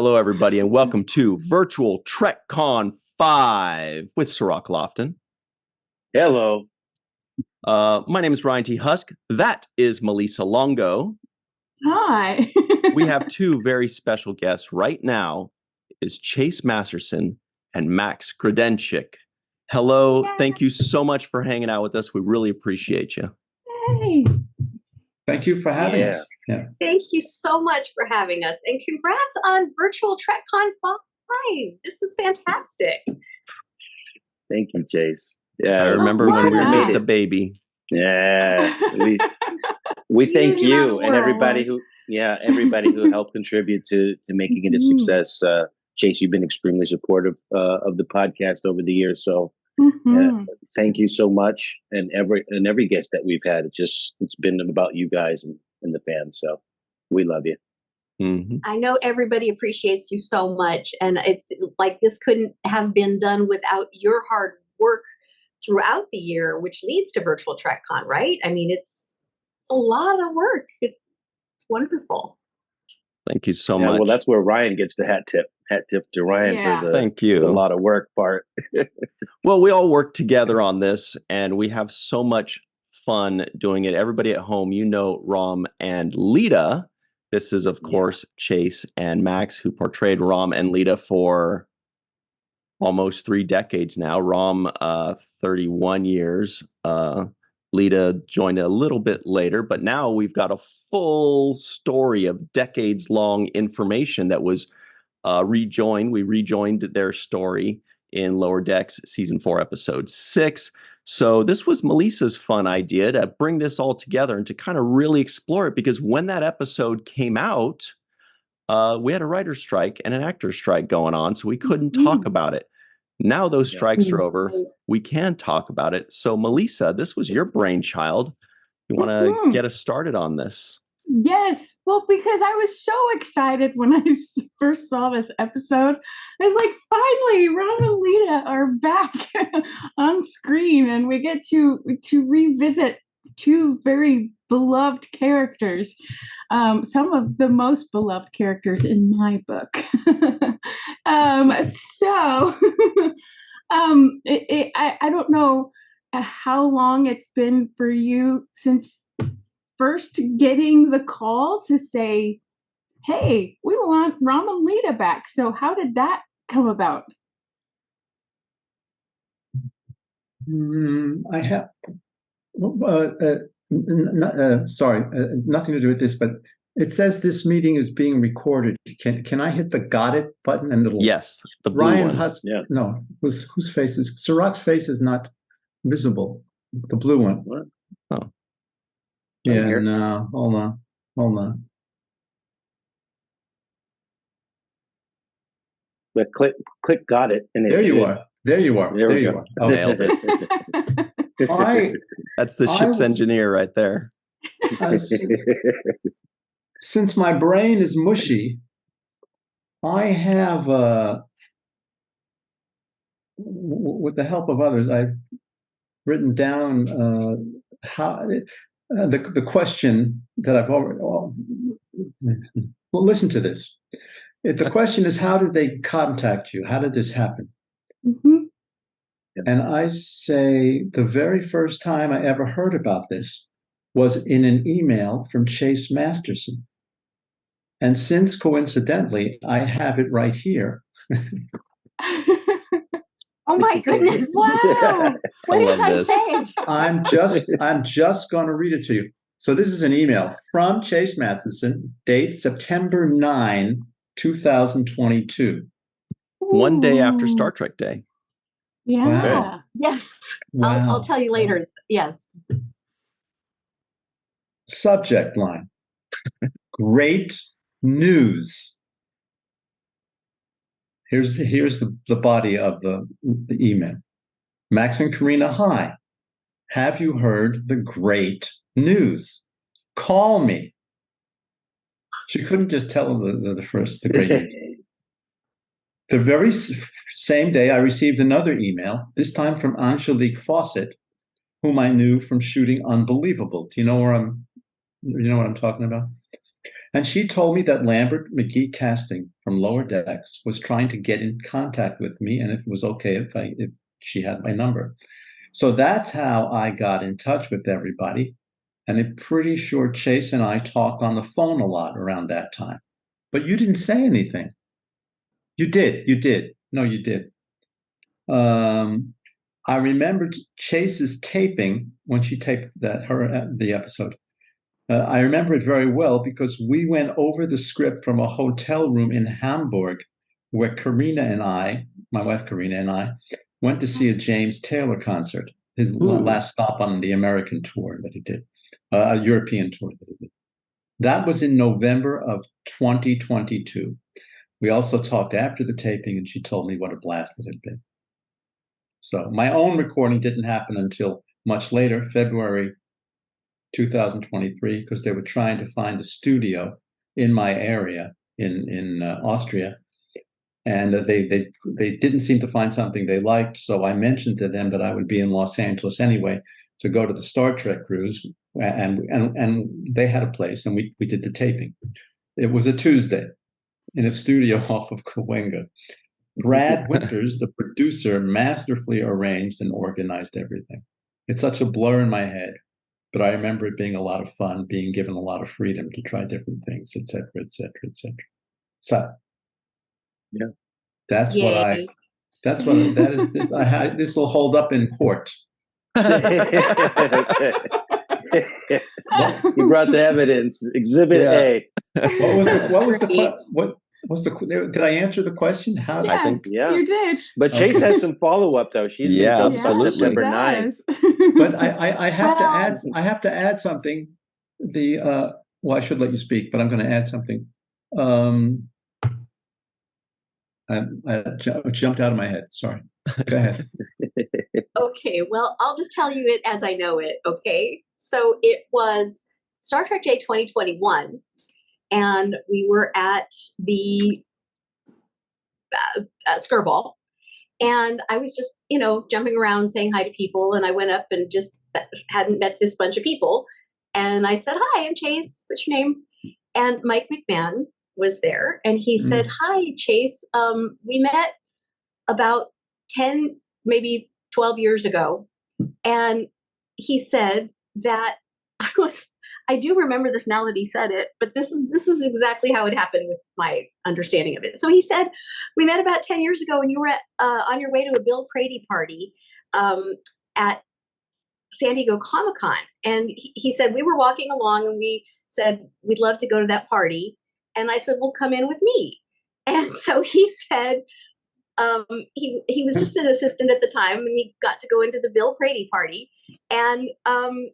Hello, everybody, and welcome to Virtual TrekCon 5 with Sirach Lofton. Hello. My name is Ryan T. Husk. That is Melissa Longo. Hi. We have two very special guests right now. Is Chase Masterson and Max GRODENCHIK. Hello. Yay. Thank you so much for hanging out with us. We really appreciate you. Hey. Thank you for having us. Yeah. Thank you so much for having us. And congrats on Virtual TrekCon 5. This is fantastic. Thank you, Chase. I remember when we were just a baby. Yeah. We thank you and everybody who helped contribute to making it a success. Chase, you've been extremely supportive of the podcast over the years. So thank you so much. And every guest that we've had, it's been about you guys and the fans. So we love you. Mm-hmm. I know everybody appreciates you so much. And it's like this couldn't have been done without your hard work throughout the year, which leads to Virtual TrekCon, right? I mean, it's a lot of work. It's wonderful. Thank you so much. Well, that's where Ryan gets the hat tip. Hat tip to Ryan for Thank you. A lot of work part. Well, we all work together on this, and we have so much fun doing it. Everybody at home, you know Rom and Leeta. This is, of course, Chase and Max, who portrayed Rom and Leeta for almost 3 decades now. Rom, 31 years. Leeta joined a little bit later, but now we've got a full story of decades-long information that was rejoined. We rejoined their story in Lower Decks Season 4, Episode 6. So this was Melissa's fun idea to bring this all together and to kind of really explore it, because when that episode came out, we had a writer's strike and an actor's strike going on, so we couldn't talk about it. Now those strikes are over. We can talk about it. So Melissa, this was your brainchild. You want to get us started on this? Yes. Well, because I was so excited when I first saw this episode. I was like, finally, Rom and Leeta are back on screen, and we get to revisit 2 very beloved characters. Some of the most beloved characters in my book. I don't know how long it's been for you since first getting the call to say, hey, we want Rom and Leeta back. So how did that come about? I have, nothing to do with this, but it says this meeting is being recorded. Can I hit the got it button and it'll... Yes, the blue Ryan one. Husk. Yeah. No, whose face is... Sirach's face is not visible. The blue one. What? Oh. Yeah, no, hold on. But click got it. And there you are. There you are. There you are. Oh. Nailed it. That's the ship's engineer right there. Since my brain is mushy, I have, with the help of others, I've written down how the question that I've already. Well, listen to this. If the question is, how did they contact you? How did this happen? Mm-hmm. And I say the very first time I ever heard about this was in an email from Chase Masterson. And since, coincidentally, I have it right here. Oh my goodness. Wow. What did I say? I'm just going to read it to you. So this is an email from Chase Masterson, date September 9, 2022. One day after Star Trek Day. Yeah. Wow. Yes. Wow. I'll tell you later. Yes. Subject line. Great news. Here's the body of the email. Max and Karina, hi. Have you heard the great news? Call me. She couldn't just tell him the great news. The very same day, I received another email, this time from Angelique Fawcett, whom I knew from shooting Unbelievable. Do you know what I'm talking about? And she told me that Lambert McGee Casting from Lower Decks was trying to get in contact with me, and if it was okay if she had my number. So that's how I got in touch with everybody. And I'm pretty sure Chase and I talked on the phone a lot around that time. But you didn't say anything. You did. No, you did. I remembered Chase's taping when she taped the episode. I remember it very well because we went over the script from a hotel room in Hamburg where Karina and I, my wife Karina and I, went to see a James Taylor concert, his last stop on the American tour that he did, a European tour that he did. That was in November of 2022. We also talked after the taping, and she told me what a blast it had been. So my own recording didn't happen until much later, February 2023, because they were trying to find a studio in my area in Austria, and they didn't seem to find something they liked. So I mentioned to them that I would be in Los Angeles anyway to go to the Star Trek cruise, and they had a place, and we did the taping. It was a Tuesday in a studio off of Cahuenga. Brad Winters, the producer, masterfully arranged and organized everything. It's such a blur in my head, but I remember it being a lot of fun, being given a lot of freedom to try different things, et cetera, et cetera, et cetera. So, yeah, that's Yay. this will hold up in court. You brought the evidence. Exhibit A. Did I answer the question? How? Yeah, I think you did. But Chase has some follow up though. She's been absolutely. September 9th. But I have to add something. Well, I should let you speak, but I'm going to add something. I jumped out of my head. Sorry. Go ahead. Okay, well, I'll just tell you it as I know it, okay? So it was Star Trek Day 2021, and we were at the Skirball, and I was just, jumping around saying hi to people, and I went up and just hadn't met this bunch of people, and I said, "Hi, I'm Chase. What's your name?" And Mike McMahon was there, and he said, "Hi, Chase. We met about 10, maybe 12 years ago." And he said that I do remember this now that he said it, but this is exactly how it happened with my understanding of it. So he said, "We met about 10 years ago and you were on your way to a Bill Prady party at San Diego Comic-Con." And he said, "We were walking along and we said, we'd love to go to that party." And I said, "Well, come in with me." And so he said, he was just an assistant at the time, and he got to go into the Bill Prady party. And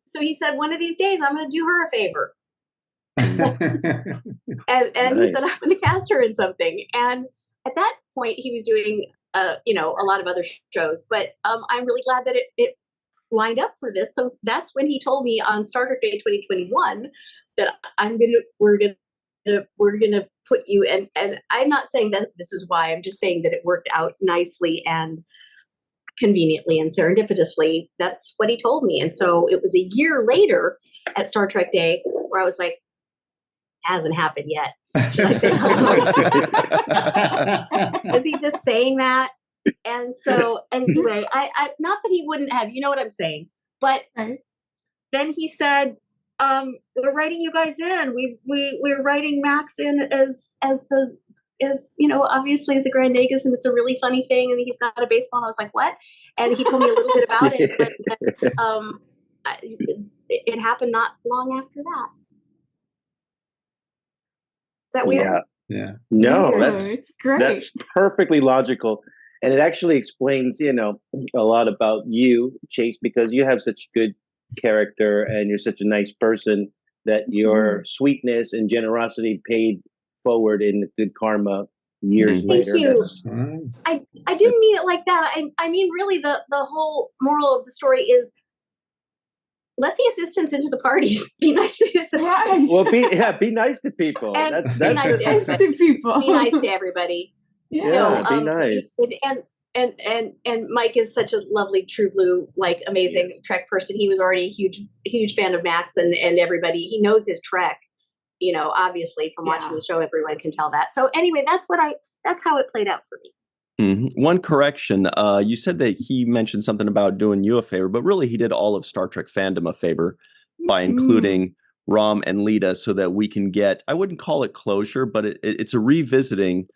so he said, "One of these days, I'm going to do her a favor." and Nice. He said, "I'm going to cast her in something." And at that point, he was doing, a lot of other shows. But I'm really glad that it lined up for this. So that's when he told me on Star Trek Day 2021 that we're gonna put you in. And I'm not saying that this is why. I'm just saying that it worked out nicely and conveniently and serendipitously. That's what he told me. And so it was a year later at Star Trek Day where I was like, hasn't happened yet. Should I say hello? Was he just saying that? And so anyway, I not that he wouldn't have, you know what I'm saying, but then he said, "We're writing you guys in. We're writing Max in as obviously as the Grand Nagus, and it's a really funny thing. And he's got a baseball." And I was like, "What?" And he told me a little bit about it, but it happened not long after that. Is that weird? Yeah. No, it's great. that's perfectly logical. And it actually explains, a lot about you, Chase, because you have such good character and you're such a nice person that your sweetness and generosity paid forward in good karma years later. Thank you. I didn't mean it like that. I mean, really, the whole moral of the story is let the assistants into the parties. Be nice to the assistants. Well, be nice to people. And that's be nice to people. Be nice to everybody. Yeah, be nice. And Mike is such a lovely, true blue, amazing Trek person. He was already a huge fan of Max and everybody. He knows his Trek, you know, obviously from watching the show, everyone can tell that. So anyway, that's how it played out for me. One correction. You said that he mentioned something about doing you a favor, but really he did all of Star Trek fandom a favor by including Rom and Leeta so that we can get, I wouldn't call it closure, but it's a revisiting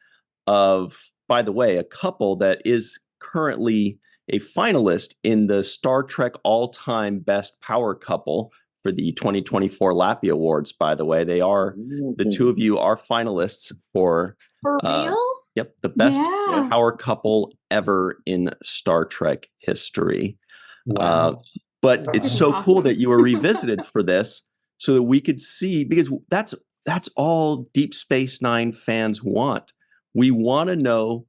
of, by the way, a couple that is currently a finalist in the Star Trek all-time best power couple for the 2024 Lappy Awards, by the way. They are, the two of you are finalists for real? Yep, the best power couple ever in Star Trek history. Wow. But it's so cool that you were revisited for this so that we could see, because that's all Deep Space Nine fans want. We want to know,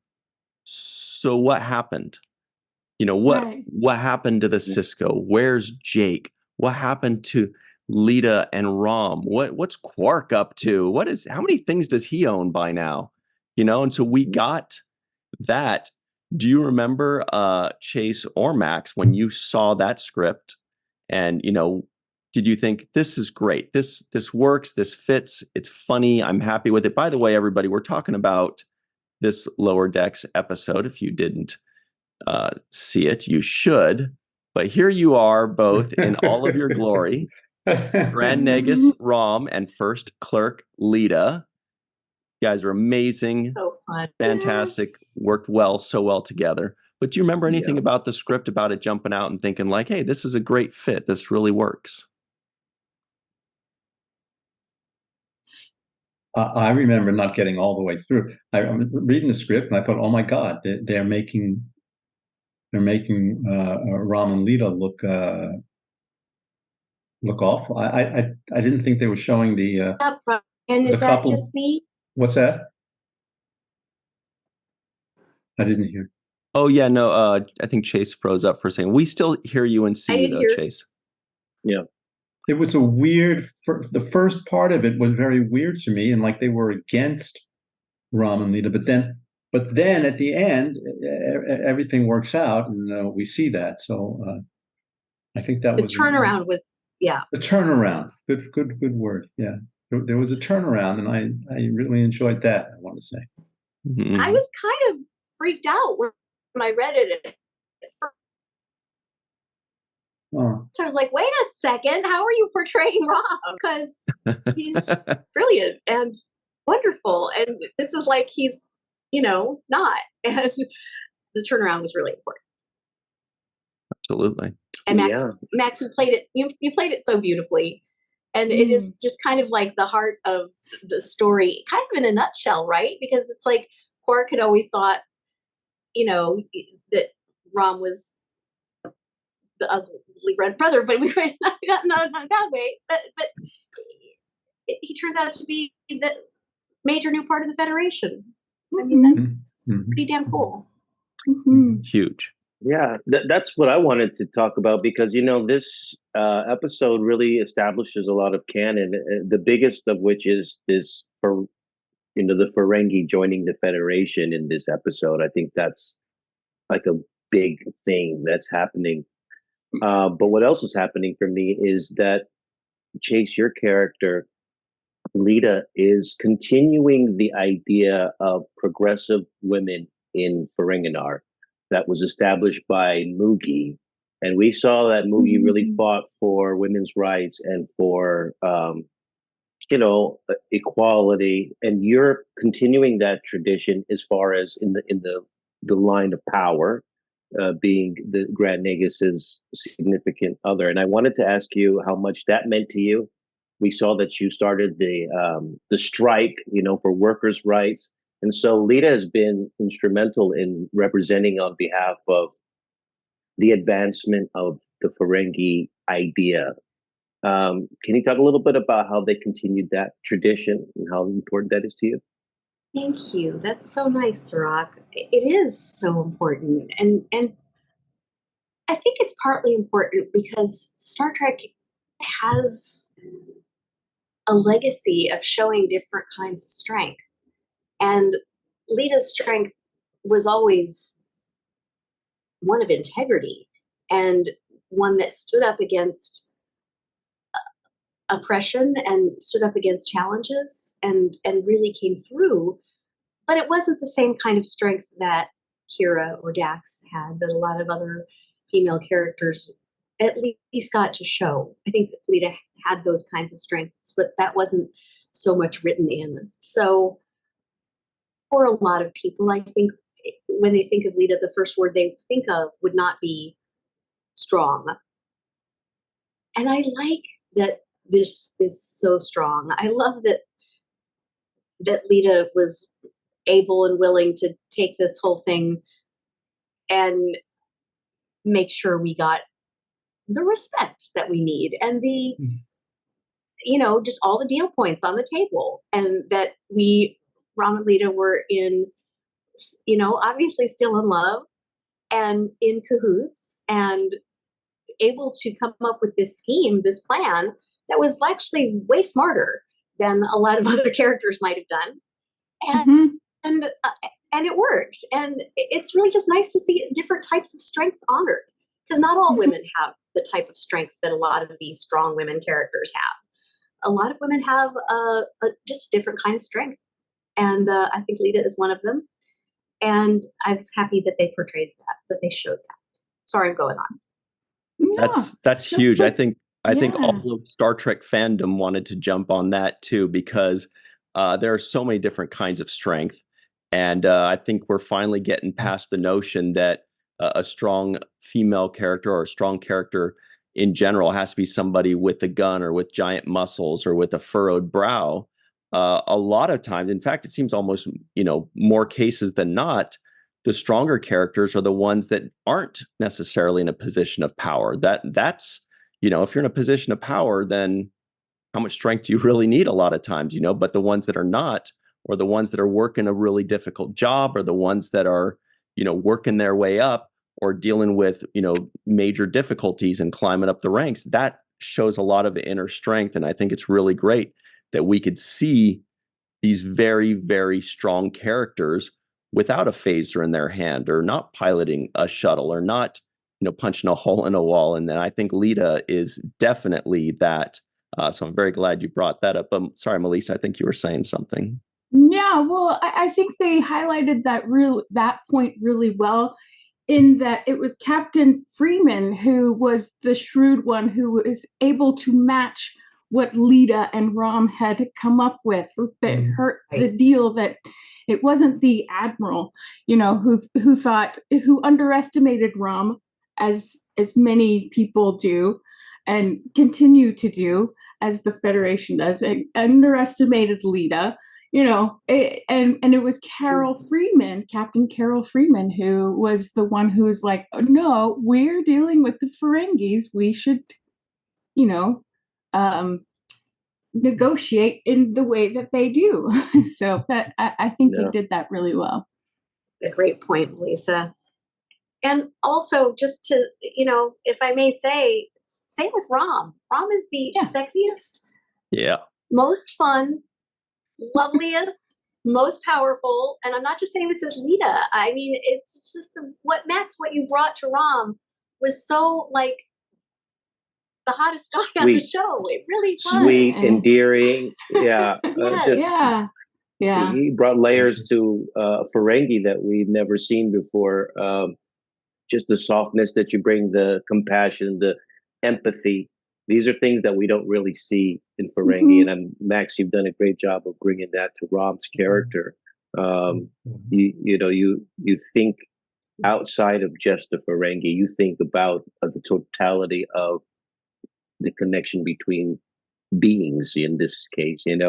so what happened? You know, what happened to the Cisco? Where's Jake? What happened to Leeta and Rom? What's Quark up to? How many things does he own by now? You know, and so we got that. Do you remember, Chase or Max, when you saw that script and, you know, did you think this is great? This works, this fits, it's funny, I'm happy with it. By the way, everybody, we're talking about this Lower Decks episode. If you didn't see it, you should. But here you are both in all of your glory. Grand Negus Rom and First Clerk Leeta. You guys are amazing. So fun. Fantastic. Yes. Worked so well together. But do you remember anything about the script, about it jumping out and thinking like, hey, this is a great fit. This really works? I remember not getting all the way through. I'm reading the script and I thought, oh my God, they're making Rom and Leeta look awful. I didn't think they were showing the and is that couple. just me? What's that? I didn't hear. Oh yeah, no. I think Chase froze up for a second. We still hear you and see you though, Chase. Yeah. It was a weird. The first part of it was very weird to me, and like they were against Rom and Leeta. But then at the end, everything works out, and we see that. So I think that was the turnaround. Was the turnaround. Good word. Yeah, there was a turnaround, and I really enjoyed that. I want to say. Mm-hmm. I was kind of freaked out when I read it. So I was like, wait a second, how are you portraying Rom? Because he's brilliant and wonderful. And this is like he's, you know, not. And the turnaround was really important. Absolutely. And Max, who played it, you played it so beautiful. And it is just kind of like the heart of the story, kind of in a nutshell, right? Because it's like Quark had always thought, you know, that Rom was the ugly red brother, but we were not a bad way. But he turns out to be the major new part of the Federation. I mean, that's pretty damn cool. Huge. Yeah, that's what I wanted to talk about because, you know, this episode really establishes a lot of canon, the biggest of which is this, the Ferengi joining the Federation in this episode. I think that's like a big thing that's happening. But what else is happening for me is that, Chase, your character, Leeta, is continuing the idea of progressive women in Ferenginar that was established by Moogie. And we saw that Moogie really fought for women's rights and for, equality. And you're continuing that tradition as far as in the line of power, being the Grand Negus's significant other. And I wanted to ask you how much that meant to you. We saw that you started the strike, for workers' rights. And so Leeta has been instrumental in representing on behalf of the advancement of the Ferengi idea. Can you talk a little bit about how they continued that tradition and how important that is to you? Thank you. That's so nice, Sirach. It is so important. And I think it's partly important because Star Trek has a legacy of showing different kinds of strength. And Leeta's strength was always one of integrity and one that stood up against oppression and stood up against challenges and really came through. But it wasn't the same kind of strength that Kira or Dax had, that a lot of other female characters at least got to show. I think Leeta had those kinds of strengths, but that wasn't so much written in. So for a lot of people, I think when they think of Leeta, the first word they think of would not be strong. And I like that this is so strong. I love that Leeta was able and willing to take this whole thing and make sure we got the respect that we need and the, just all the deal points on the table, and that Rom and Leeta were in, obviously still in love and in cahoots and able to come up with this scheme, this plan that was actually way smarter than a lot of other characters might have done. And, and it worked. And it's really just nice to see different types of strength honored, because not all women have the type of strength that a lot of these strong women characters have. A lot of women have just a different kind of strength. And I think Leeta is one of them. And I was happy that they portrayed that they showed that. Sorry, I'm going on. Yeah, that's huge. I think all of Star Trek fandom wanted to jump on that too, because there are so many different kinds of strength. And I think we're finally getting past the notion that a strong female character or a strong character in general has to be somebody with a gun or with giant muscles or with a furrowed brow. A lot of times, in fact, it seems almost, more cases than not, the stronger characters are the ones that aren't necessarily in a position of power. That's, if you're in a position of power, then how much strength do you really need a lot of times, but the ones that are not, or the ones that are working a really difficult job, or the ones that are, working their way up or dealing with, major difficulties and climbing up the ranks, that shows a lot of inner strength. And I think it's really great that we could see these very, very strong characters without a phaser in their hand, or not piloting a shuttle, or not, punching a hole in a wall. And then I think Leeta is definitely that. So I'm very glad you brought that up. Sorry, Melissa, I think you were saying something. Yeah, well, I think they highlighted that point really well, in that it was Captain Freeman who was the shrewd one, who was able to match what Leeta and Rom had come up with that hurt the deal. That it wasn't the Admiral, who underestimated Rom, as many people do and continue to do, as the Federation does, and underestimated Leeta. And it was Captain Carol Freeman, who was the one who was like, oh, no, we're dealing with the Ferengis. We should, negotiate in the way that they do. So that I think they did that really well. A great point, Lisa. And also, just to, if I may say, same with Rom. Rom is the sexiest, most fun, loveliest, most powerful. And I'm not just saying this as Leeta. I mean, it's just what you brought to Rom was so like the hottest guy on the show. It really was. Sweet, endearing. Yeah. He brought layers to Ferengi that we've never seen before. Just the softness that you bring, the compassion, the empathy. These are things that we don't really see in Ferengi. And Max, you've done a great job of bringing that to Rom's character. You think outside of just the Ferengi. You think about the totality of the connection between beings in this case, and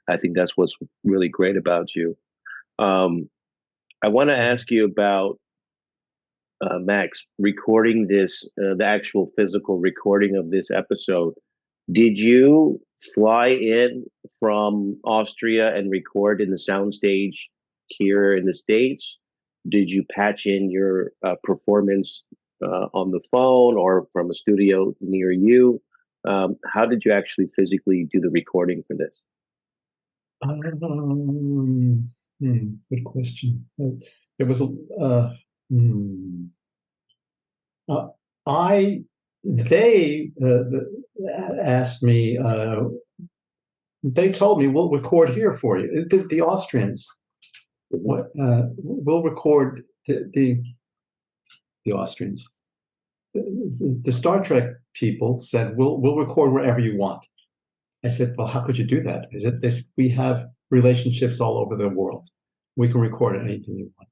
I think that's what's really great about you. I want to ask you about Max, recording this, the actual physical recording of this episode. Did you fly in from Austria and record in the soundstage here in the States? Did you patch in your performance on the phone or from a studio near you? How did you actually physically do the recording for this? Good question. It was I they asked me. They told me, we'll record here for you. The Austrians, we'll record the Austrians. The Star Trek people said, we'll record wherever you want. I said, well, how could you do that? I said, we have relationships all over the world. We can record anything you want.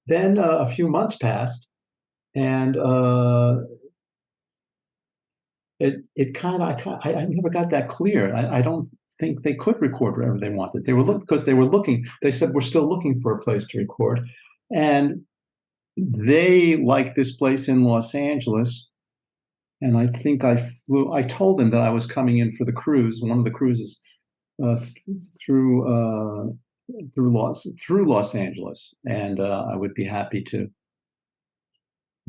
Then a few months passed, and it kind of, I never got that clear. I don't think they could record wherever they wanted. They were looking. They said, we're still looking for a place to record, and they liked this place in Los Angeles. And I think I told them that I was coming in for the cruise, one of the cruises through Los Angeles, and I would be happy to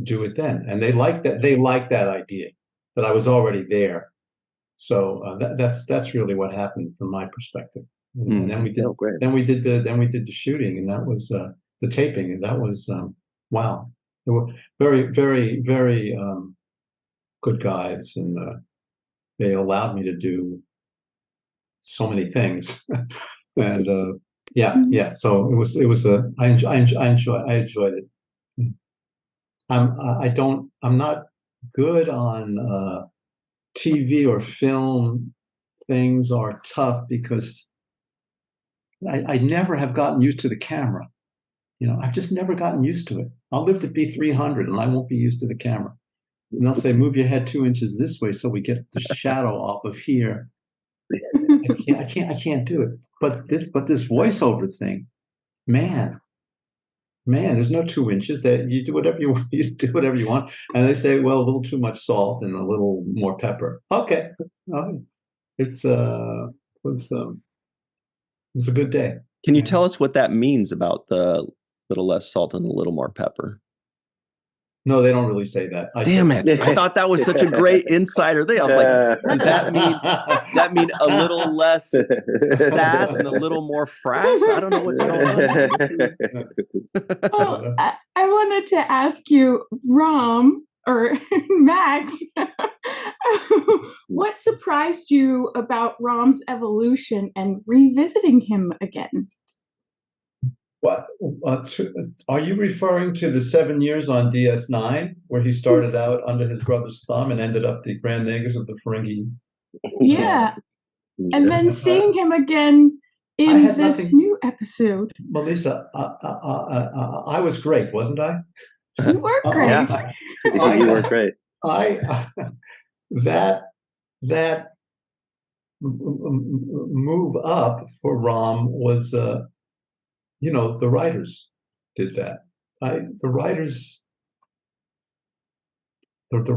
do it then. And they liked that. They liked that idea that I was already there. So that's really what happened from my perspective. And then we did. Then we did the shooting, and that was the taping, and that was wow. They were very, very, very good guys, and they allowed me to do so many things. And yeah. So it was I enjoyed it. I'm not good on TV or film. Things are tough because I never have gotten used to the camera. I've just never gotten used to it. I'll live to be 300 and I won't be used to the camera. And they'll say, move your head 2 inches this way so we get the shadow off of here. I can't do it. But this voiceover thing, man, there's no 2 inches. That you do whatever you want. And they say, well, a little too much salt and a little more pepper. Okay, it was a good day. Can you tell us what that means about the little less salt and a little more pepper? No, they don't really say that. Damn it! I thought that was such a great insider thing. I was like, does that mean a little less sass and a little more frass? I don't know what's going on. Well, I wanted to ask you, Rom or Max, what surprised you about Rom's evolution and revisiting him again? What are you referring to? The 7 years on DS9, where he started out under his brother's thumb and ended up the Grand Nagus of the Ferengi? Yeah, and then seeing him again in this new episode. Melissa, I was great, wasn't I? You were great. You were great. That move up for Rom was. The writers did that. The writers were the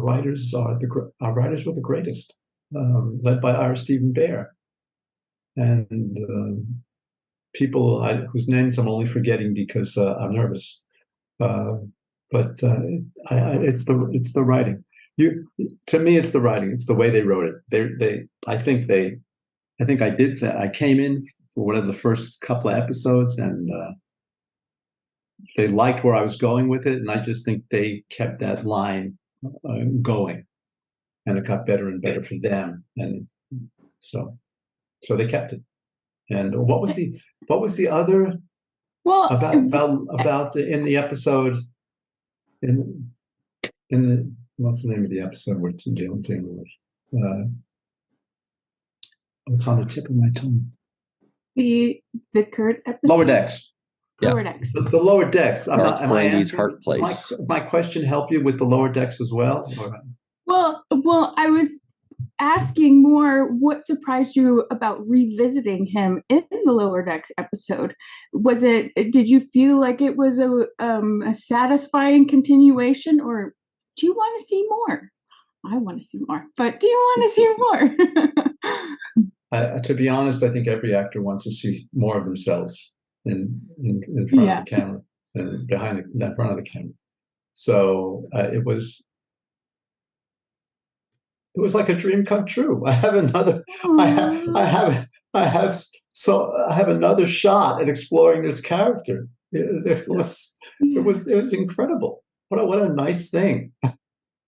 greatest, led by our Stephen Bear, and people whose names I'm only forgetting because I'm nervous. But it's the writing. To me, it's the writing. It's the way they wrote it. I think I did that. I came in for one of the first couple of episodes, and they liked where I was going with it, and I just think they kept that line going, and it got better and better for them, and so they kept it. And what was the other? Well, about in the episode in the what's the name of the episode we're dealing with? It's on the tip of my tongue. The Kurt episode? Lower Decks. Yeah. Lower Decks. The Lower Decks. Am I answering Heart Place. My question help you with the Lower Decks as well? Well, I was asking more what surprised you about revisiting him in the Lower Decks episode. Did you feel like it was a satisfying continuation, or do you want to see more? I want to see more, but do you want to see more? To be honest, I think every actor wants to see more of themselves in front of the camera and behind the front of the camera. So it was like a dream come true. I have another. I have another shot at exploring this character. It was incredible. What a nice thing.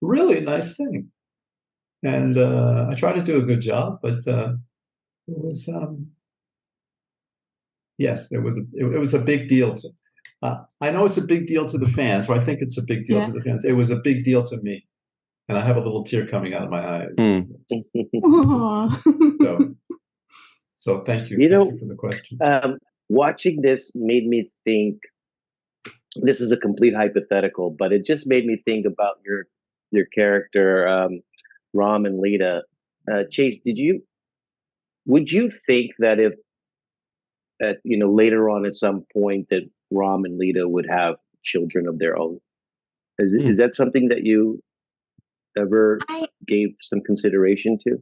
really nice thing. And I tried to do a good job, but it was yes, it was a big deal to. I know it's a big deal to the fans, or I think it's a big deal to the fans. It was a big deal to me, and I have a little tear coming out of my eyes. So thank you. Thank you for the question. Watching this made me think. This is a complete hypothetical, but it just made me think about your character, Rom and Leeta. Chase, would you think that if later on at some point that Rom and Leeta would have children of their own? Is that something that you ever gave some consideration to?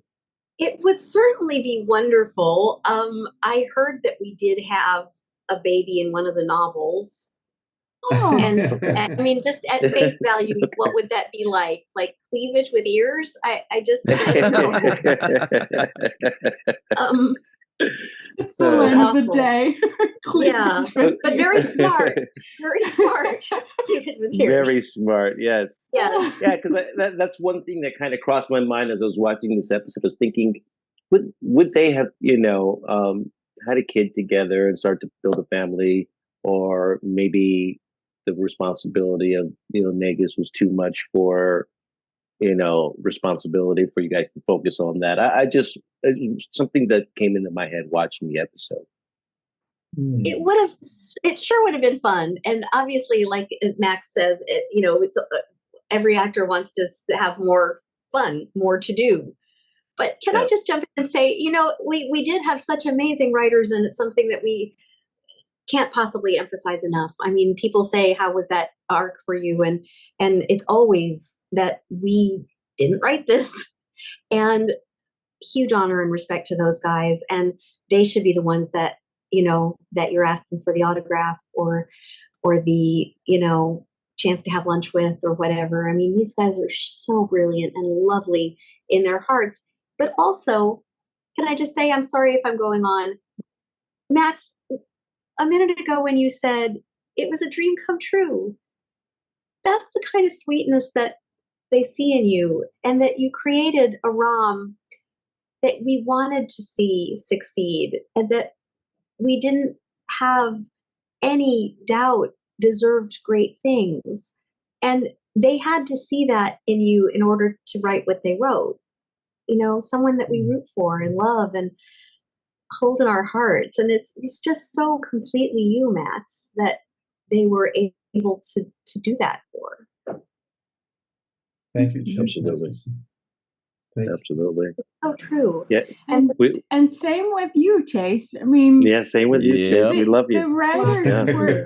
It would certainly be wonderful. I heard that we did have a baby in one of the novels. Oh. And I mean, just at face value, what would that be like? Like cleavage with ears? I just don't know. It's the line of the day. Yeah, but very smart. Very smart. Very smart, yes. Yes. Yeah, because that's one thing that kind of crossed my mind as I was watching this episode. I was thinking, would they have, had a kid together and start to build a family, or maybe the responsibility of, Negus was too much for, responsibility for you guys to focus on that. I just, something that came into my head watching the episode. It sure would have been fun. And obviously, like Max says, it's every actor wants to have more fun, more to do. But can I just jump in and say, we did have such amazing writers, and it's something that we can't possibly emphasize enough. I mean, people say, how was that arc for you? And it's always that we didn't write this. And huge honor and respect to those guys. And they should be the ones that, that you're asking for the autograph or the, chance to have lunch with or whatever. I mean, these guys are so brilliant and lovely in their hearts. But also, can I just say, I'm sorry if I'm going on. Max, a minute ago when you said it was a dream come true, that's the kind of sweetness that they see in you, and that you created a Rom that we wanted to see succeed, and that we didn't have any doubt deserved great things. And they had to see that in you in order to write what they wrote. Someone that we root for and love and hold in our hearts. And it's just so completely you, Max, that they were able to do that for. Thank you, Absolutely. Absolutely. It's so true. Yeah. And same with you, Chase. I mean, yeah, same with you, Chase. We love you. The writers were,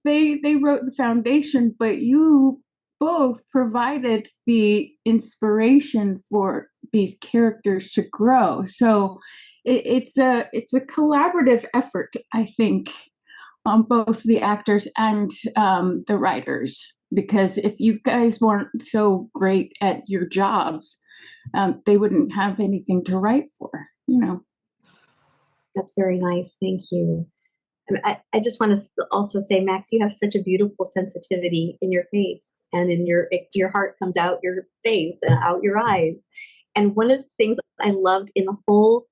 they wrote the foundation, but you both provided the inspiration for these characters to grow. So it's a collaborative effort, I think, on both the actors and the writers. Because if you guys weren't so great at your jobs, they wouldn't have anything to write for. That's very nice. Thank you. I just want to also say, Max, you have such a beautiful sensitivity in your face, and in your heart comes out your face and out your eyes. And one of the things I loved in the whole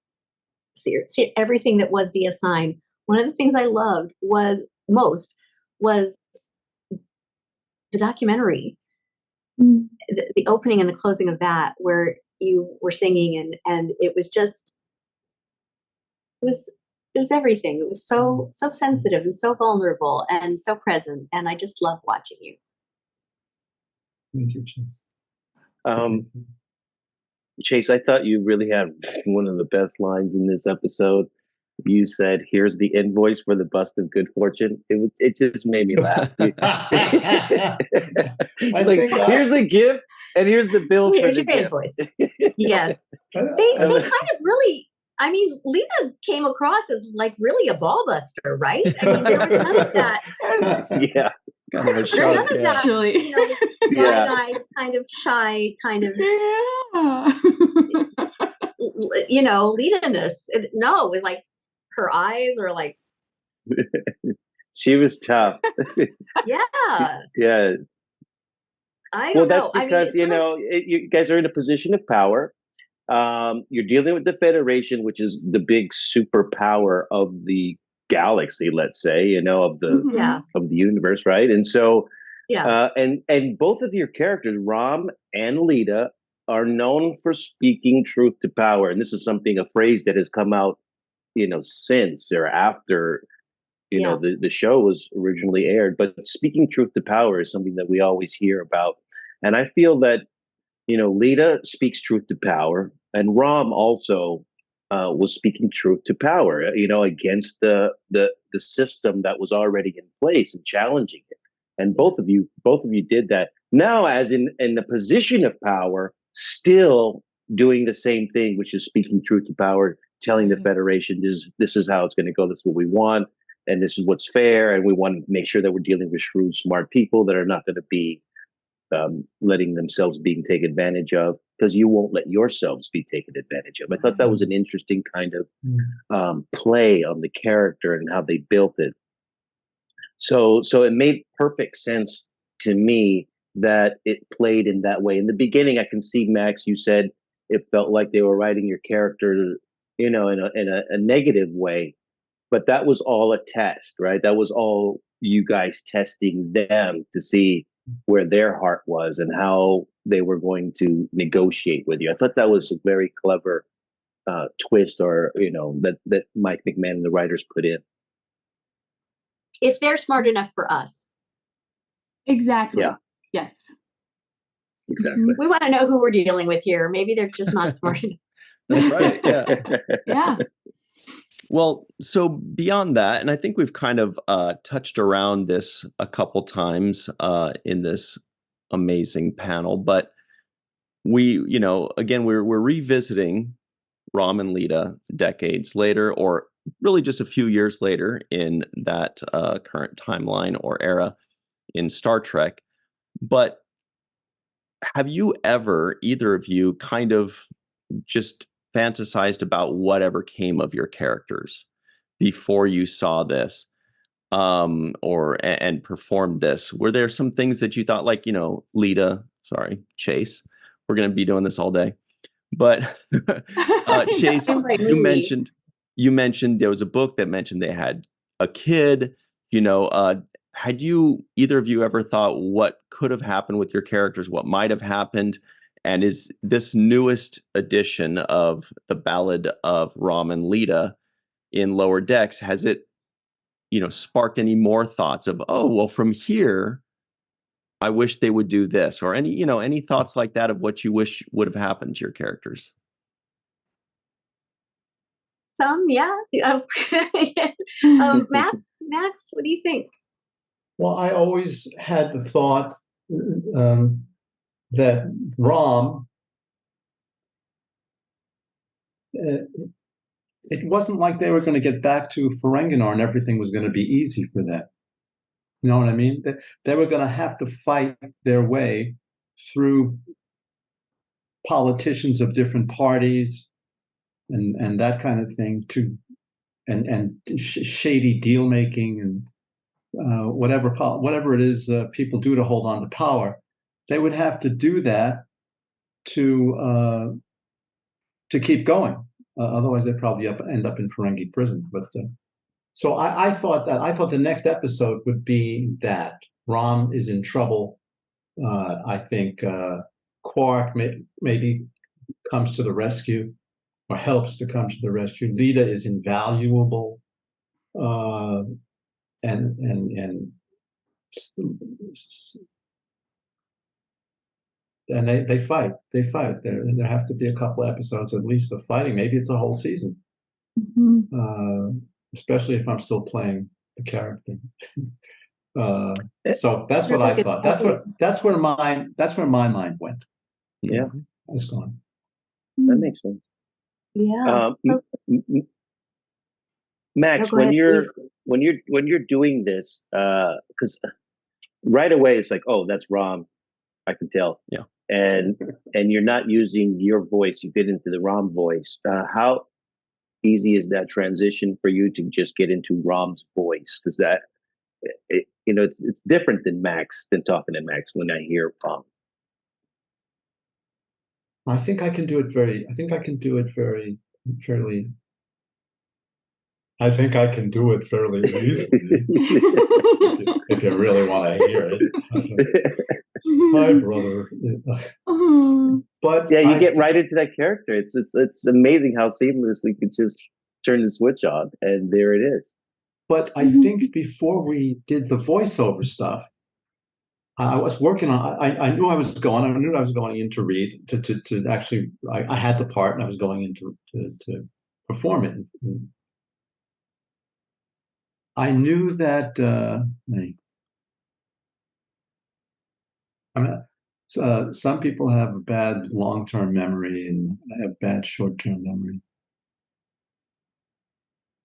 series, everything that was DS9, one of the things I loved was the documentary, the opening and the closing of that, where you were singing, and it was just, it was everything. It was so sensitive and so vulnerable and so present, and I just love watching you. Thank you, Chase. Chase, I thought you really had one of the best lines in this episode. You said, "Here's the invoice for the bust of good fortune." It just made me laugh. Here's a gift, and here's the bill for the gift. Invoice. Yes, they kind of really. I mean, Leeta came across as like really a ball buster, right? I mean, there was none of that. Yeah, kind of a show. None of that, actually. wide-eyed, kind of shy, kind of, Leeta-ness. No, it was like her eyes were like. She was tough. Yeah. Yeah. I Well, don't that's know. I mean, because it's sort of, you guys are in a position of power. You're dealing with the Federation, which is the big superpower of the galaxy, let's say, Mhm. yeah, of the universe, right? And so, yeah, and both of your characters, Rom and Leeta, are known for speaking truth to power. And this is a phrase that has come out, since or after, yeah. the show was originally aired. But speaking truth to power is something that we always hear about. And I feel that, Leeta speaks truth to power, and Rom also was speaking truth to power, against the system that was already in place and challenging it. And both of you did that. Now, as in the position of power, still doing the same thing, which is speaking truth to power, telling the Federation this is how it's going to go. This is what we want, and this is what's fair. And we want to make sure that we're dealing with shrewd, smart people that are not going to be letting themselves being taken advantage of, because you won't let yourselves be taken advantage of. I thought that was an interesting kind of play on the character and how they built it. So it made perfect sense to me that it played in that way. In the beginning, I can see, Max, you said it felt like they were writing your character, in a negative way, but that was all a test, right? That was all you guys testing them to see where their heart was and how they were going to negotiate with you. I thought that was a very clever twist, or that Mike McMahon and the writers put in. If they're smart enough for us. Exactly. Yeah. Yes. Exactly. We want to know who we're dealing with here. Maybe they're just not smart enough. That's right. Yeah. Yeah. Well, so beyond that, and I think we've kind of touched around this a couple times in this amazing panel, but we, again, we're revisiting Rom and Leeta decades later, or really just a few years later in that current timeline or era in Star Trek. But have you ever, either of you, kind of just fantasized about whatever came of your characters before you saw this, and performed this? Were there some things that you thought, like, Chase, we're going to be doing this all day, but Chase, you mentioned there was a book that mentioned they had a kid. Had you, either of you, ever thought what could have happened with your characters, what might have happened? And is this newest edition of the Ballad of Rom and Leeta in Lower Decks, has it, sparked any more thoughts of, oh, well, from here, I wish they would do this, or any thoughts like that of what you wish would have happened to your characters? Some, yeah. Max, what do you think? Well, I always had the thought that Rom, it wasn't like they were going to get back to Ferenginar and everything was going to be easy for them. You know what I mean? They were going to have to fight their way through politicians of different parties and that kind of thing, and shady deal making and whatever it is people do to hold on to power. They would have to do that to keep going. Otherwise, they'd probably end up in Ferengi prison. But so I thought the next episode would be that Rom is in trouble. I think Quark maybe comes to the rescue, or helps to come to the rescue. Leeta is invaluable, and they fight. There have to be a couple episodes at least of fighting. Maybe it's a whole season. Mm-hmm. Especially if I'm still playing the character. So that's what I thought. That's where my mind went. Yeah, That's gone. that makes sense. Yeah. Max, No, when ahead, you're doing this, because right away it's like, oh, that's Rom, I can tell. Yeah. And you're not using your voice; you get into the Rom voice. How easy is that transition for you to just get into Rom's voice? Because it's different than talking to Max when I hear Rom. I think I can do it very. I think I can do it very fairly. I think I can do it fairly easily. If you really want to hear it. My brother. But yeah, you get right into that character. It's amazing how seamlessly you could just turn the switch on, and there it is. But I think before we did the voiceover stuff, I was working on. I knew I was going. I knew I was going in to read to actually. I had the part, and I was going in to perform it. I knew that. Some people have bad long-term memory, and I have bad short-term memory.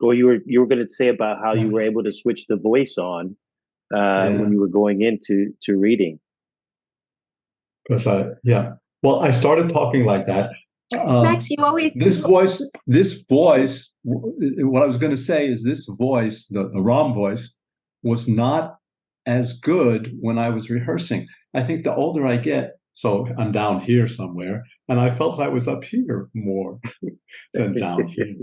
Well, you were going to say about how you were able to switch the voice on when you were going into reading. Because well, I started talking like that. Max, you always this voice. What I was going to say is this voice, the Rom voice, was not as good when I was rehearsing. I think the older I get, so I'm down here somewhere, and I felt I was up here more than down here,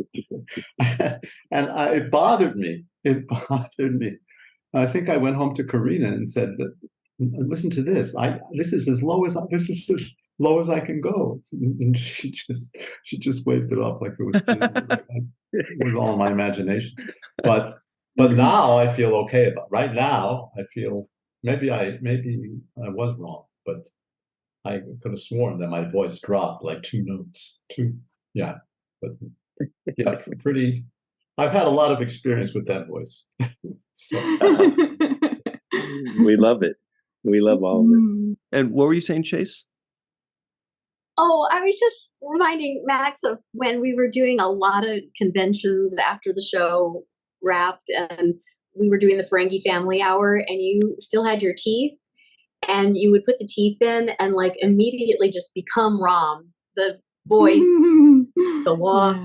and it bothered me. It bothered me. I think I went home to Karina and said, "Listen to this. This is as low as I can go." And she just waved it off like it was all my imagination. But now I feel okay about. Right now I feel maybe I was wrong, but I could have sworn that my voice dropped like 2 notes. But yeah, pretty. I've had a lot of experience with that voice. So. We love it. We love all of it. And what were you saying, Chase? Oh, I was just reminding Max of when we were doing a lot of conventions after the show wrapped, and we were doing the Ferengi Family Hour, and you still had your teeth, and you would put the teeth in and like immediately just become Rom, the voice, the walk,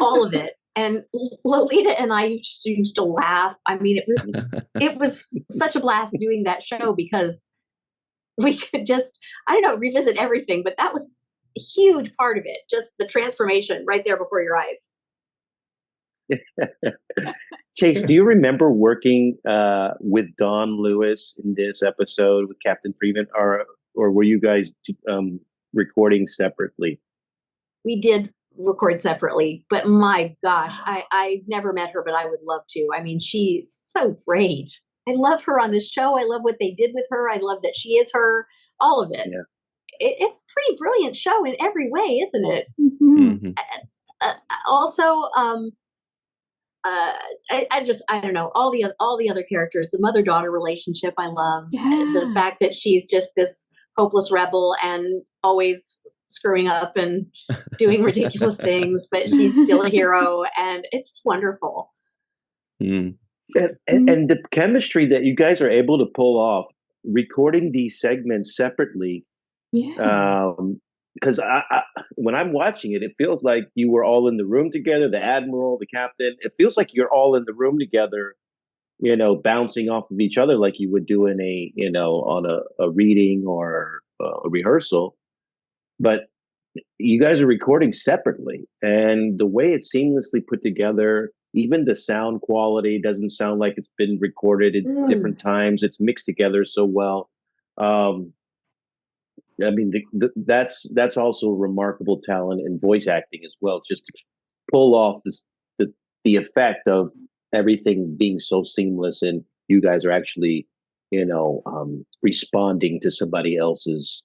all of it. And Lolita and I used to laugh. I mean, it was such a blast doing that show because we could just, I don't know, revisit everything. But that was a huge part of it, just the transformation right there before your eyes. Chase, do you remember working with Don Lewis in this episode with Captain Freeman, or were you guys recording separately? We did record separately, but my gosh, I never met her, but I would love to. I mean, she's so great. I love her on this show. I love what they did with her. I love that she is her, all of it. Yeah. It's a pretty brilliant show in every way, isn't it? Also, I don't know, all the other characters, the mother-daughter relationship I love. The fact that she's just this hopeless rebel and always screwing up and doing ridiculous things, but she's still a hero, and it's just wonderful. And the chemistry that you guys are able to pull off recording these segments separately. Because when I'm watching it, it feels like you were all in the room together, the admiral, the captain. It feels like you're all in the room together, bouncing off of each other like you would do in on a reading or a rehearsal. But you guys are recording separately, and the way it's seamlessly put together, even the sound quality doesn't sound like it's been recorded at different times. It's mixed together so well. I mean, that's also remarkable talent in voice acting as well, just to pull off the effect of everything being so seamless, and you guys are actually, responding to somebody else's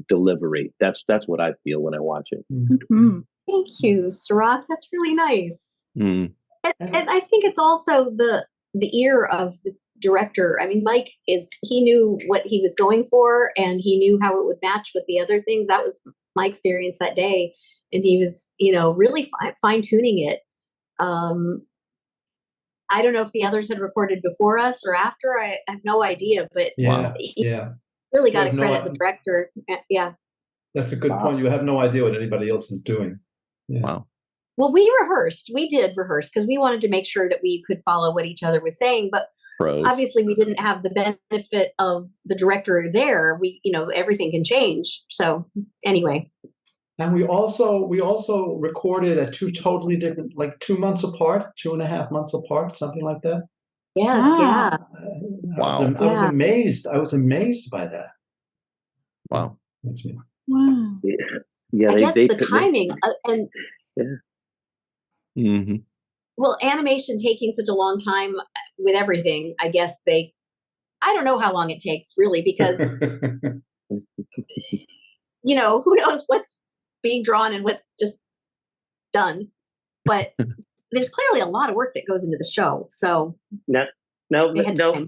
delivery. That's what I feel when I watch it. Thank you, Sirach. That's really nice. And I think it's also the ear of the director. I mean, Mike he knew what he was going for, and he knew how it would match with the other things. That was my experience that day, and he was, really fine tuning it. I don't know if the others had recorded before us or after. I have no idea, but really got to credit the director. Yeah, that's a good point. You have no idea what anybody else is doing. Wow. Well, we did rehearse because we wanted to make sure that we could follow what each other was saying, but Pros. obviously we didn't have the benefit of the director there. We, everything can change. So anyway. And we also recorded at two totally different, like 2 months apart, 2.5 months apart, something like that. Yes, yeah. Wow. I was amazed. I was amazed by that. Wow. That's me. Wow. Yeah, I guess the timing and Mm-hmm. well, animation taking such a long time with everything. I guess I don't know how long it takes really, because who knows what's being drawn and what's just done. But there's clearly a lot of work that goes into the show. So now,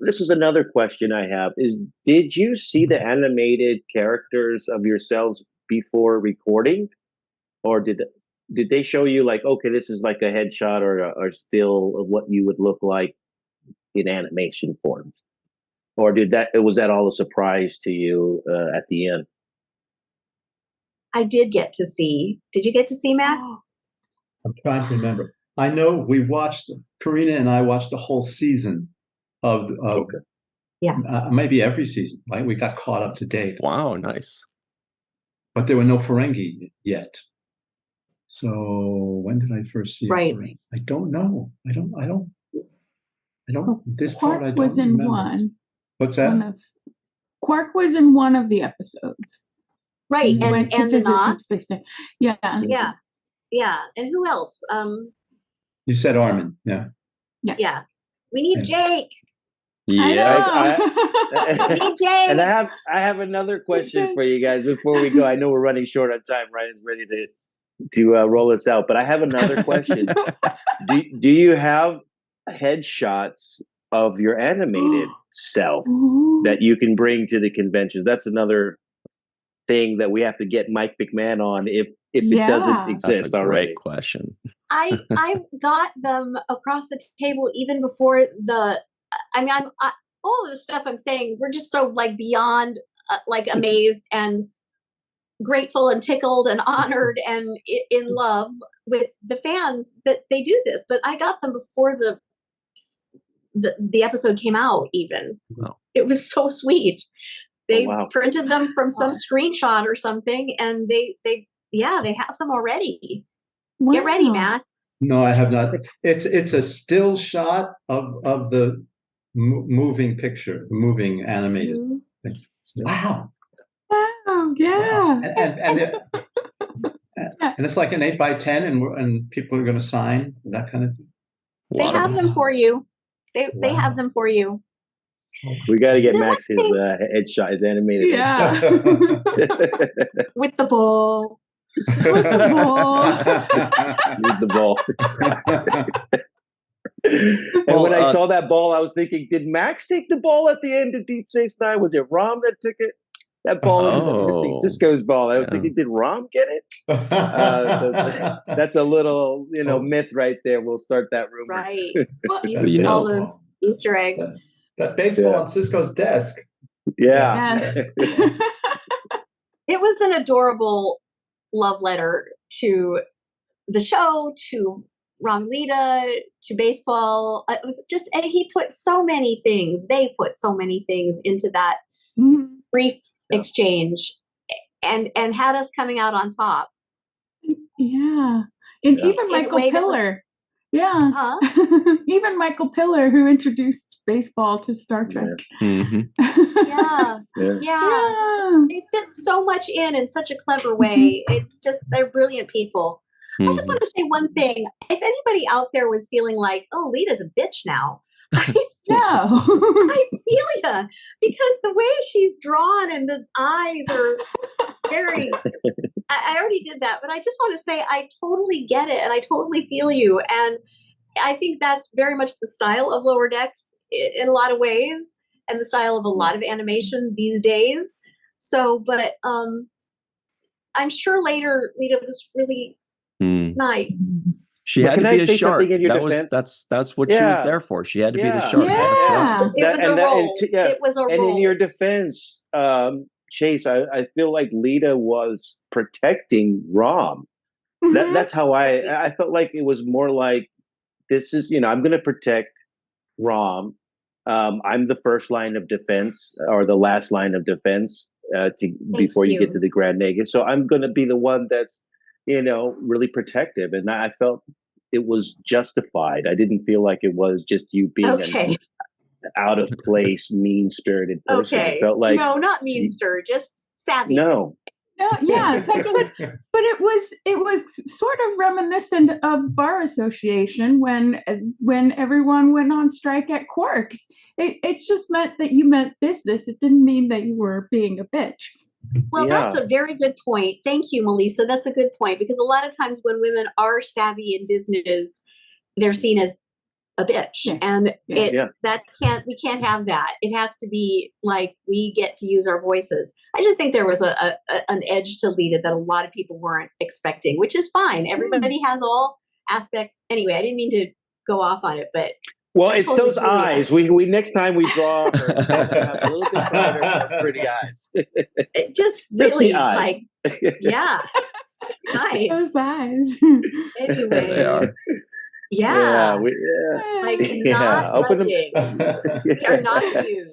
this is another question I have: is did you see the animated characters of yourselves before recording, or did they show you like, okay, this is like a headshot or still of what you would look like in animation form, or was that all a surprise to you at the end? I did get to see. Did you get to see, Max? I'm trying to remember. I know Karina and I watched the whole season of maybe every season, right? We got caught up to date. Wow, nice. But there were no Ferengi yet. So when did I first see Ferengi? I don't know. I don't. This part I don't was in remember. one. What's that? Quark was in one of the episodes. Right, and went to visit Deep Space Station. Yeah. Yeah. And who else? You said Armin. Yeah. We need Jake. Yeah. We need Jake. And I have another question for you guys before we go. I know we're running short on time. Ryan's ready to roll us out, but I have another question. Do you have headshots of your animated self that you can bring to the conventions? That's another thing that we have to get Mike McMahon on if it doesn't exist. That's a already. Great question. I got them across the table even before all of the stuff I'm saying, we're just so like beyond like amazed and grateful and tickled and honored and in love with the fans that they do this. But I got them before the episode came out even. Wow. It was so sweet. They printed them from some screenshot or something, and they have them already. Wow. Get ready, Max. No, I have not. It's a still shot of the moving picture, moving animated thing. Wow. Wow, yeah. And it's like an 8x10, and people are going to sign that kind of thing. They have them for you. They have them for you. We got to get Max his headshot, his animated headshot. With the ball. With the ball. With the ball. And when I saw that ball, I was thinking, did Max take the ball at the end of Deep Space Nine? Was it Rom that took it? That ball was missing Cisco's ball. I was thinking, did Rom get it? That's a little, myth right there. We'll start that rumor. Right. Well, all those Easter eggs. That baseball on Cisco's desk. Yeah. Yes. It was an adorable love letter to the show, to Rom and Leeta, to baseball. It was just, and they put so many things into that brief exchange and had us coming out on top. Yeah. And even Michael Piller. Even Michael Piller, who introduced baseball to Star Trek. Mm-hmm. Yeah. They fit so much in such a clever way. It's just, they're brilliant people. I just want to say one thing. If anybody out there was feeling like, oh, Leeta's a bitch now, I feel ya, because the way she's drawn and the eyes are very. I already did that, but I just want to say I totally get it and I totally feel you, and I think that's very much the style of Lower Decks in a lot of ways, and the style of a lot of animation these days. So, but I'm sure later Leeta was really nice. She had to be a shark. That's what she was there for. She had to be the shark. Yeah. It was a role. It was a role. And in your defense, Chase, I feel like Leeta was protecting Rom. That's how I felt like it was more like, this is, I'm going to protect Rom. I'm the first line of defense or the last line of defense before you get to the Grand Nagus. So I'm going to be the one that's, really protective. And I felt it was justified. I didn't feel like it was just you being an out of place, mean spirited person. Okay. It felt like no, not mean stir, just savvy. No. No, yeah, but it was sort of reminiscent of Bar Association when everyone went on strike at Quarks. It just meant that you meant business. It didn't mean that you were being a bitch. Well, that's a very good point. Thank you, Melissa. That's a good point, because a lot of times when women are savvy in business, they're seen as a bitch, and we can't have that. It has to be like we get to use our voices. I just think there was an edge to Leeta that a lot of people weren't expecting, which is fine. Everybody has all aspects. Anyway, I didn't mean to go off on it, but it's totally those eyes. We next time we draw her, have a little bit brighter, pretty eyes. just really like, yeah, nice. Those eyes. Anyway, they are. Yeah. Like not budging. We are not amused.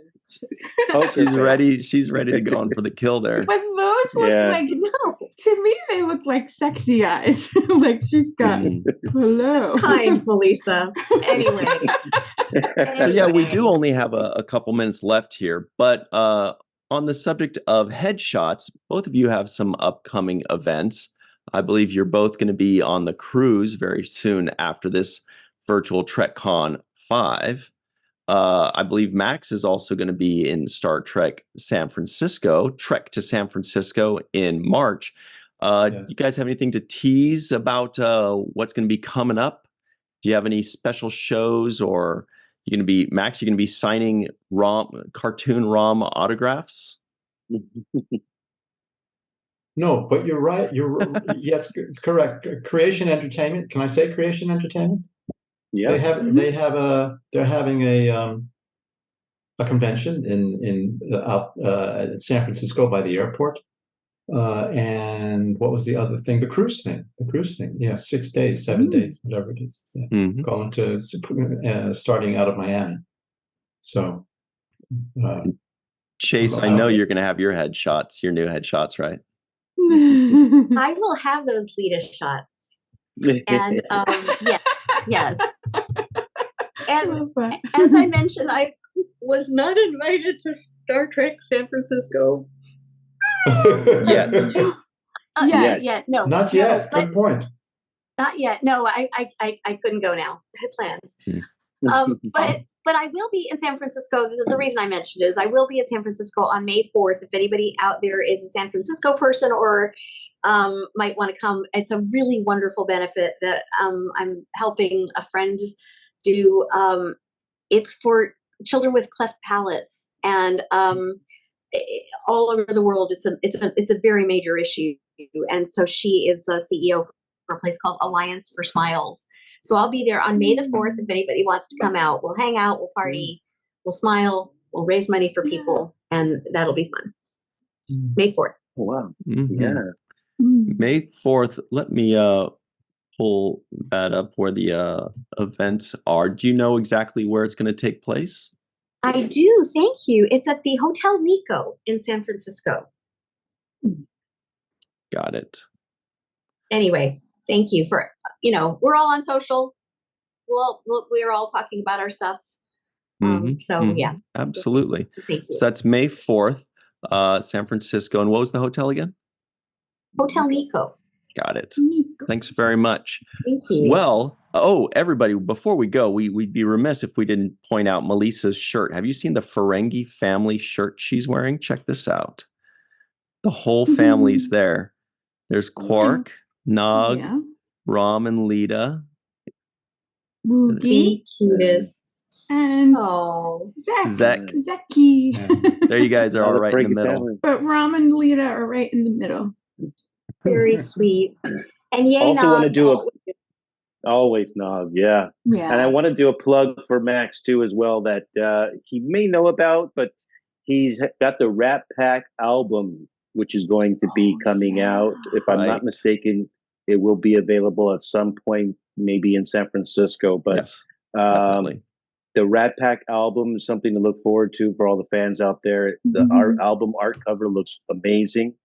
She's ready to go on for the kill there. But those look like, to me, they look like sexy eyes. Like she's got, hello. That's kind, Melissa. Anyway. So yeah, we do only have a couple minutes left here, but on the subject of headshots, both of you have some upcoming events. I believe you're both going to be on the cruise very soon after this virtual TrekCon 5. I believe Max is also going to be in Star Trek San Francisco, Trek to San Francisco in March. Yes. You guys have anything to tease about what's going to be coming up? Do you have any special shows, or you're going to be, Max, you're going to be signing cartoon ROM autographs? No, but you're right. Yes, correct. Creation Entertainment. Can I say Creation Entertainment? Yeah. They're having a convention in San Francisco by the airport. And what was the other thing? The cruise thing. Yeah, 6 days, 7 days, whatever it is. Yeah. Going to starting out of Miami. So Chase, I know you're going to have your headshots, your new headshots, right? I will have those Leeta shots. And yes. And as I mentioned, I was not invited to Star Trek San Francisco. Yet. No. Not yet. Good point. Not yet. No, I couldn't go now. I had plans. But I will be in San Francisco. The reason I mentioned it is I will be in San Francisco on May 4th. If anybody out there is a San Francisco person or might want to come, it's a really wonderful benefit that I'm helping a friend do. It's for children with cleft palates, and all over the world, it's a very major issue. And so she is a CEO for a place called Alliance for Smiles. So I'll be there on May the 4th. If anybody wants to come out, we'll hang out, we'll party, we'll smile, we'll raise money for people, and that'll be fun. May 4th. Oh, wow. Yeah. May 4th. Let me pull that up where the events are. Do you know exactly where it's going to take place? I do. Thank you. It's at the Hotel Nico in San Francisco. Got it. Anyway, thank you for, we're all on social. We're all talking about our stuff. Yeah. Absolutely. Thank you. So that's May 4th, San Francisco. And what was the hotel again? Hotel Nico. Got it. Thanks very much. Thank you. Well, everybody, before we go, we'd be remiss if we didn't point out Melissa's shirt. Have you seen the Ferengi family shirt she's wearing? Check this out. The whole family's there. There's Quark, Nog, Rom and Leeta. The cutest. And Zeki. There you guys are all right in the middle. Family. But Rom and Leeta are right in the middle. Very sweet. And yay, also Nog. Want to do always Nog, yeah. And I want to do a plug for Max too as well that he may know about, but he's got the Rat Pack album, which is going to be coming out. If I'm not mistaken, it will be available at some point, maybe in San Francisco. But definitely. the Rat Pack album is something to look forward to for all the fans out there. The art album art cover looks amazing,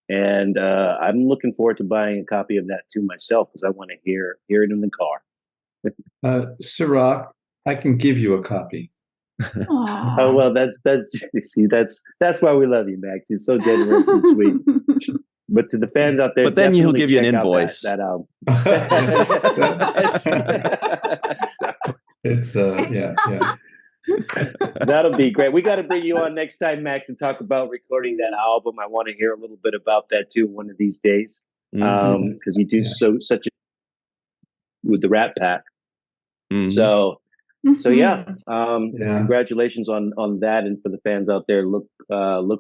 and I'm looking forward to buying a copy of that too myself because I want to hear it in the car. Sirach, I can give you a copy. Oh well, that's see that's why we love you, Max. You're so generous and sweet. But to the fans out there, but then he'll definitely give you an check out invoice. that album. It's yeah. That'll be great. We got to bring you on next time, Max, and talk about recording that album. I want to hear a little bit about that too one of these days, because you do such a with the Rat Pack. So yeah, congratulations on that, and for the fans out there, look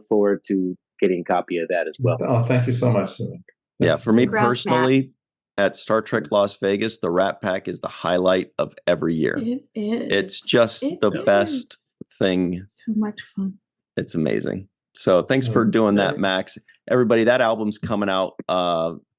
forward to getting a copy of that as well. Oh, thank you so much, Sirach. Yeah, for me Congrats, personally, Max. at Star Trek Las Vegas, the Rat Pack is the highlight of every year. It is. It's just the best thing. So much fun. It's amazing. So thanks for doing that, Max. Everybody, that album's coming out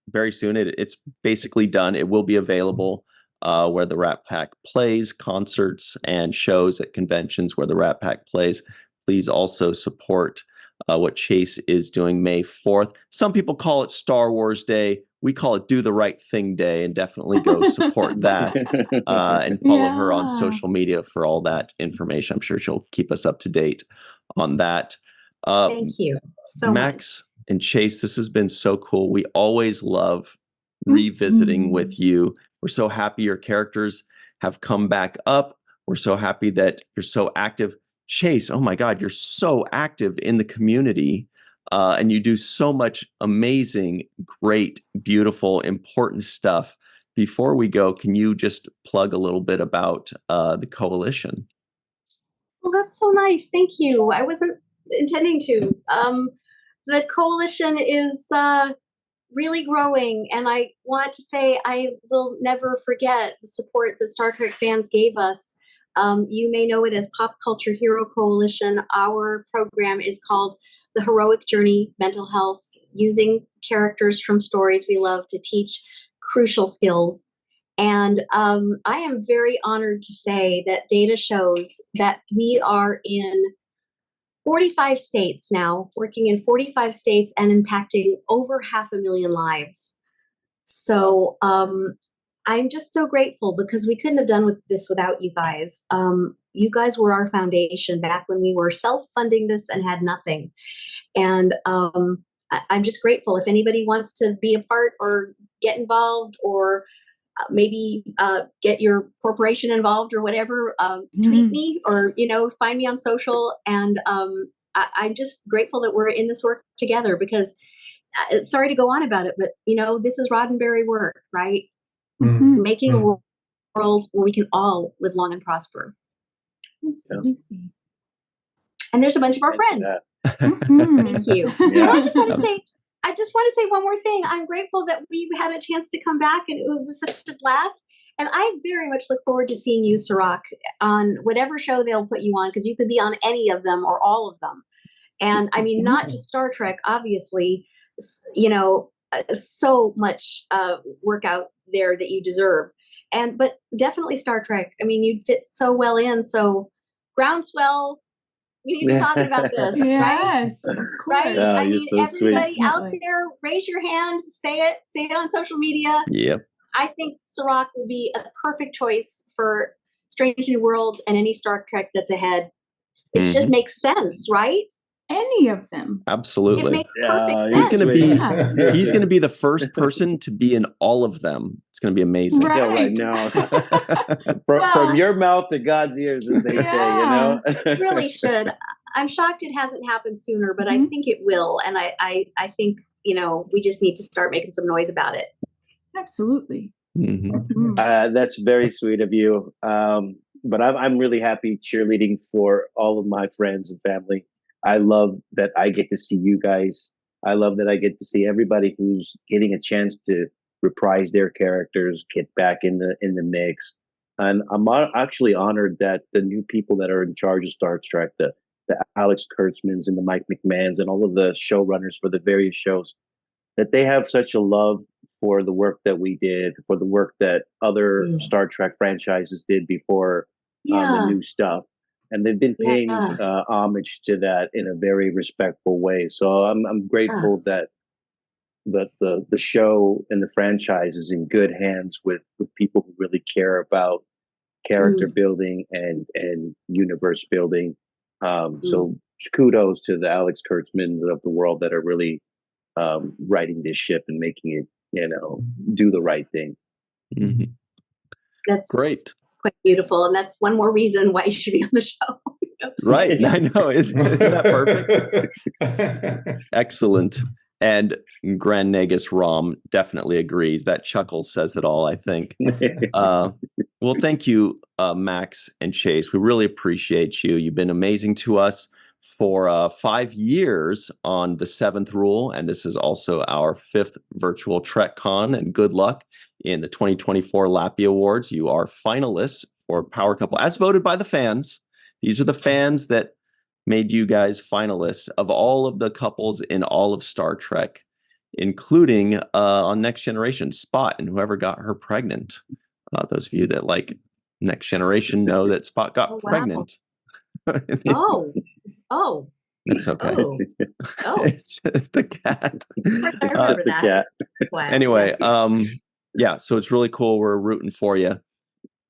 very soon. It's basically done. It will be available where the Rat Pack plays, concerts and shows at conventions where the Rat Pack plays. Please also support what Chase is doing May 4th. Some people call it Star Wars Day. We call it Do the Right Thing Day, and definitely go support that and follow her on social media for all that information. I'm sure she'll keep us up to date on that. Thank you so Max and Chase, this has been so cool. We always love revisiting with you. We're so happy your characters have come back up. We're so happy that you're so active. Chase, oh my God, you're so active in the community and you do so much amazing, great, beautiful, important stuff. Before we go, can you just plug a little bit about the coalition? Well, that's so nice. Thank you. I wasn't intending to. The coalition is really growing, and I want to say I will never forget the support the Star Trek fans gave us. You may know it as Pop Culture Hero Coalition. Our program is called The Heroic Journey Mental Health, using characters from stories we love to teach crucial skills. And I am very honored to say that data shows that we are in 45 states now, working in 45 states and impacting over 500,000 lives. So I'm just so grateful because we couldn't have done this without you guys. You guys were our foundation back when we were self-funding this and had nothing. And I'm just grateful. If anybody wants to be a part or get involved or maybe get your corporation involved or whatever, tweet me or, find me on social. And I'm just grateful that we're in this work together because sorry to go on about it, but, this is Roddenberry work, right? Making a world where we can all live long and prosper. Absolutely. And there's a bunch of our friends. Thank you. Yeah. I just want to say one more thing. I'm grateful that we had a chance to come back and it was such a blast. And I very much look forward to seeing you, Sirach, on whatever show they'll put you on, because you could be on any of them or all of them. And I mean, not just Star Trek, obviously, so much work out there that you deserve. But definitely Star Trek. I mean, you'd fit so well in. So Groundswell, we need to be talking about this, yes, right? of course. Right? Oh, I mean, you're so everybody sweet. out there, raise your hand, say it on social media. Yep. I think Sirach would be a perfect choice for Strange New Worlds and any Star Trek that's ahead. It just makes sense, right? Any of them. Absolutely. It makes perfect sense. He's going to be the first person to be in all of them. It's going to be amazing. Right. Yeah, right now. From your mouth to God's ears, as they say, It really should. I'm shocked it hasn't happened sooner, but I think it will. And I think, we just need to start making some noise about it. Absolutely. That's very sweet of you. But I'm really happy cheerleading for all of my friends and family. I love that I get to see you guys. I love that I get to see everybody who's getting a chance to reprise their characters, get back in the mix. And I'm actually honored that the new people that are in charge of Star Trek, the Alex Kurtzmans and the Mike McMahons and all of the showrunners for the various shows, that they have such a love for the work that we did, for the work that other Star Trek franchises did before on the Yeah. new stuff. And they've been paying Yeah. homage to that in a very respectful way. So I'm grateful that the show and the franchise is in good hands with people who really care about character Mm. building and universe building. Mm. So kudos to the Alex Kurtzmans of the world that are really righting this ship and making it, do the right thing. Mhm. That's Great. quite beautiful, and that's one more reason why you should be on the show. Right. I know. Isn't that perfect? Excellent. And Grand Negus Rom definitely agrees. That chuckle says it all, I think. Well, thank you, Max and Chase. We really appreciate you. You've been amazing to us for 5 years on the 7th Rule, and this is also our 5th virtual TrekCon. And good luck in the 2024 Lappy Awards. You are finalists for Power Couple, as voted by the fans. These are the fans that made you guys finalists of all of the couples in all of Star Trek, including on Next Generation, Spot and whoever got her pregnant. Those of you that like Next Generation know that Spot got pregnant. Oh. It's okay. Oh. It's just a cat. I remember that. Wow. Anyway, yeah, so it's really cool. We're rooting for you.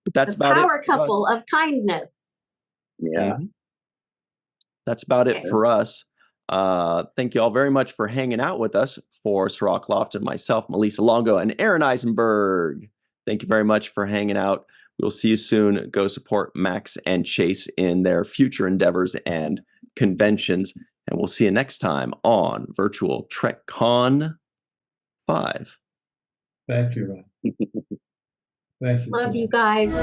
But that's the about it. Power couple of kindness. Yeah. Mm-hmm. That's about it for us. Thank you all very much for hanging out with us. For Sirach Lofton, myself, Melissa Longo, and Aaron Eisenberg. Thank you very much for hanging out. We'll see you soon. Go support Max and Chase in their future endeavors and conventions. And we'll see you next time on Virtual TrekCon 5. Thank you, Ron. Thank you. Love you guys.